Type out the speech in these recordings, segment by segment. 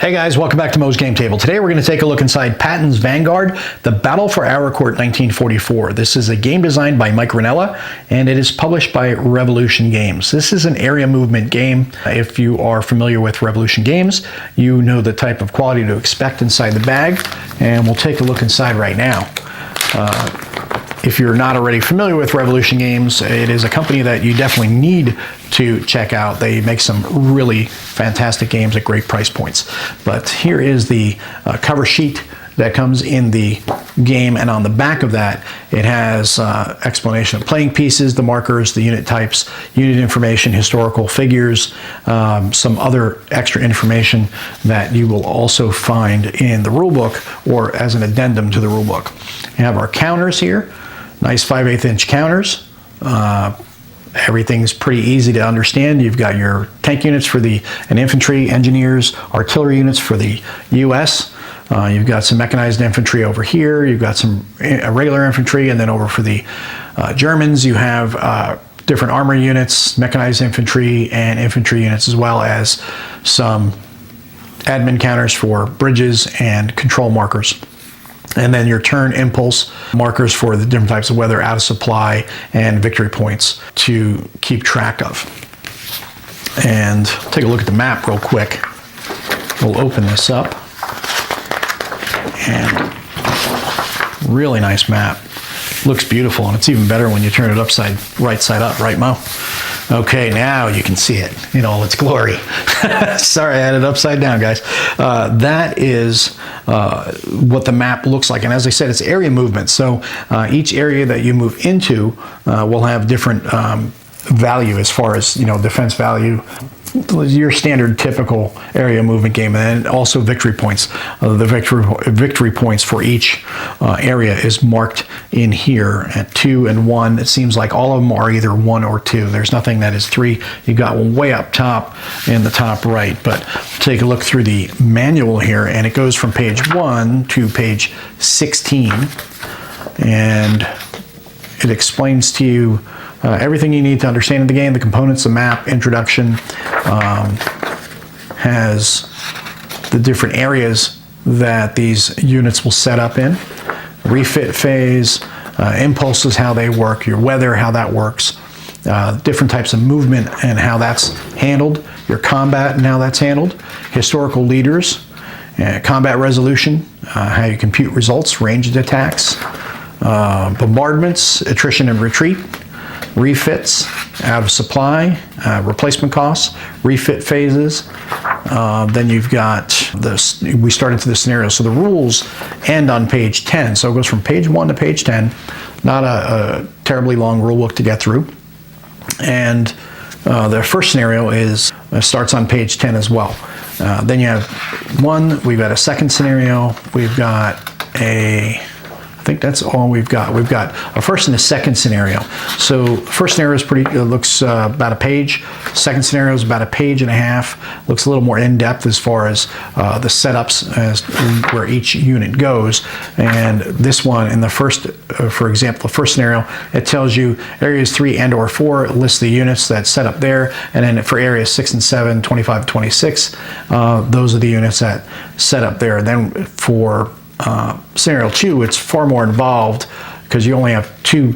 Hey guys, welcome back to Mo's Game Table. Today we're going to take a look inside Patton's Vanguard, The Battle for Court 1944. This is a game designed by Mike Ranella, and it is published by Revolution Games. This is an area movement game. If you are familiar with Revolution Games, you know the type of quality to expect inside the bag, and we'll take a look inside right now. If you're not already familiar with Revolution Games, it is a company that you definitely need to check out. They make some really fantastic games at great price points. But here is the cover sheet that comes in the game, and on the back of that it has explanation of playing pieces, the markers, the unit types, unit information, historical figures, some other extra information that you will also find in the rulebook or as an addendum to the rulebook. We have our counters here. Nice 5/8 inch counters. Everything's pretty easy to understand. You've got your tank units for the infantry, engineers, artillery units for the U.S. You've got some mechanized infantry over here. You've got some regular infantry, and then over for the Germans, you have different armor units, mechanized infantry, and infantry units, as well as some admin counters for bridges and control markers. And then your turn impulse markers for the different types of weather, out of supply, and victory points to keep track of. And take a look at the map real quick. We'll open this up. And really nice map. Looks beautiful, and it's even better when you turn it right side up, right, Mo? Okay, now you can see it in all its glory. Sorry, I had it upside down, guys. That is what the map looks like. And as I said, it's area movement. So each area that you move into will have different value as far as, defense value. Your standard typical area movement game, and also victory points. The victory points for each area is marked in here at 2 and 1. It seems like all of them are either 1 or 2. There's nothing that is 3. You got one way up top in the top right. But take a look through the manual here, and it goes from page 1 to page 16, and it explains to you everything you need to understand the game, the components, the map, introduction, has the different areas that these units will set up in, refit phase, impulses, how they work, your weather, how that works, different types of movement and how that's handled, your combat and how that's handled, historical leaders, combat resolution, how you compute results, ranged attacks, bombardments, attrition and retreat, refits, out of supply, replacement costs, refit phases. Then you've got this, we start into the scenario. So the rules end on page 10. So it goes from page 1 to page 10. Not a terribly long rule book to get through. And the first scenario starts on page 10 as well. Then you have we've got a second scenario. We've got I think that's all we've got. We've got a first and a second scenario. So first scenario is looks about a page. Second scenario is about a page and a half. Looks a little more in-depth as far as the setups as where each unit goes. And this one, in the first, for example, the first scenario, it tells you areas 3 and or 4, it lists the units that set up there. And then for areas 6 and 7, 25, 26, those are the units that set up there. And then for scenario 2, it's far more involved because you only have two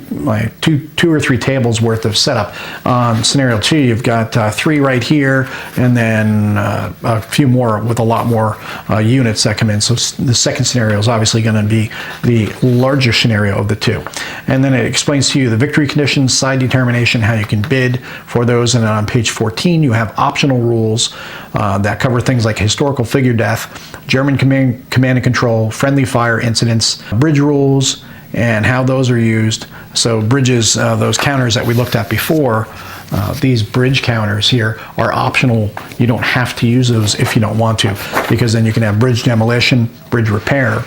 or three tables worth of setup. On scenario 2, you've got 3 right here, and then a few more with a lot more units that come in. So the second scenario is obviously going to be the larger scenario of the 2. And then it explains to you the victory conditions, side determination, how you can bid for those. And then on page 14, you have optional rules that cover things like historical figure death, German command and control, friendly fire incidents, bridge rules, and how those are used. So bridges, those counters that we looked at before, these bridge counters here are optional. You don't have to use those if you don't want to, because then you can have bridge demolition, bridge repair.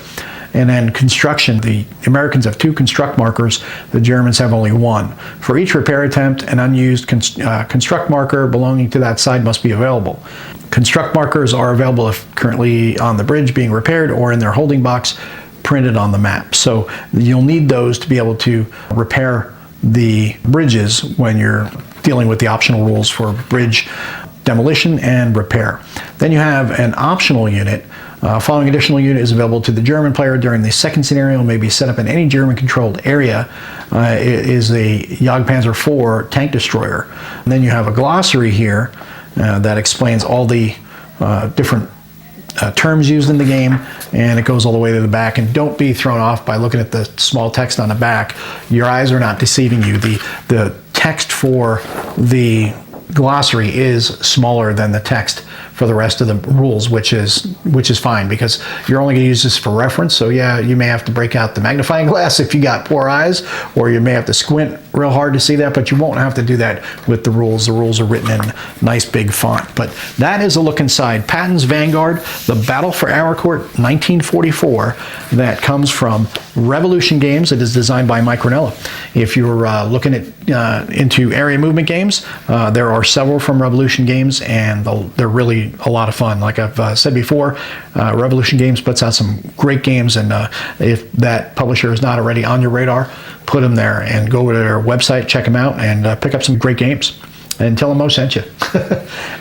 And then construction, the Americans have 2 construct markers, the Germans have only 1. For each repair attempt, an unused construct marker belonging to that side must be available. Construct markers are available if currently on the bridge being repaired or in their holding box printed on the map. So you'll need those to be able to repair the bridges when you're dealing with the optional rules for bridge demolition and repair. Then you have an optional unit. Following additional unit is available to the German player during the second scenario, may be set up in any German-controlled area. It is a Jagdpanzer IV tank destroyer. And then you have a glossary here that explains all the different terms used in the game, and it goes all the way to the back. And don't be thrown off by looking at the small text on the back. Your eyes are not deceiving you. The text for the glossary is smaller than the text for the rest of the rules, which is fine, because you're only going to use this for reference. So yeah, you may have to break out the magnifying glass if you got poor eyes, or you may have to squint real hard to see that, but you won't have to do that with the rules. The rules are written in nice big font. But that is a look inside Patton's Vanguard, the Battle for Our Court 1944, that comes from Revolution Games. It is designed by Mike Ranella. If you're looking at into area movement games, there are several from Revolution Games, and they're really a lot of fun. Like I've said before, Revolution Games puts out some great games, and if that publisher is not already on your radar, put them there and go to their website, check them out, and pick up some great games. And tell them Mo sent you.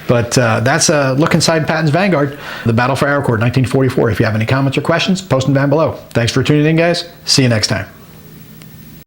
But that's a look inside Patton's Vanguard, the Battle for Our Court 1944. If you have any comments or questions, post them down below. Thanks for tuning in, guys. See you next time.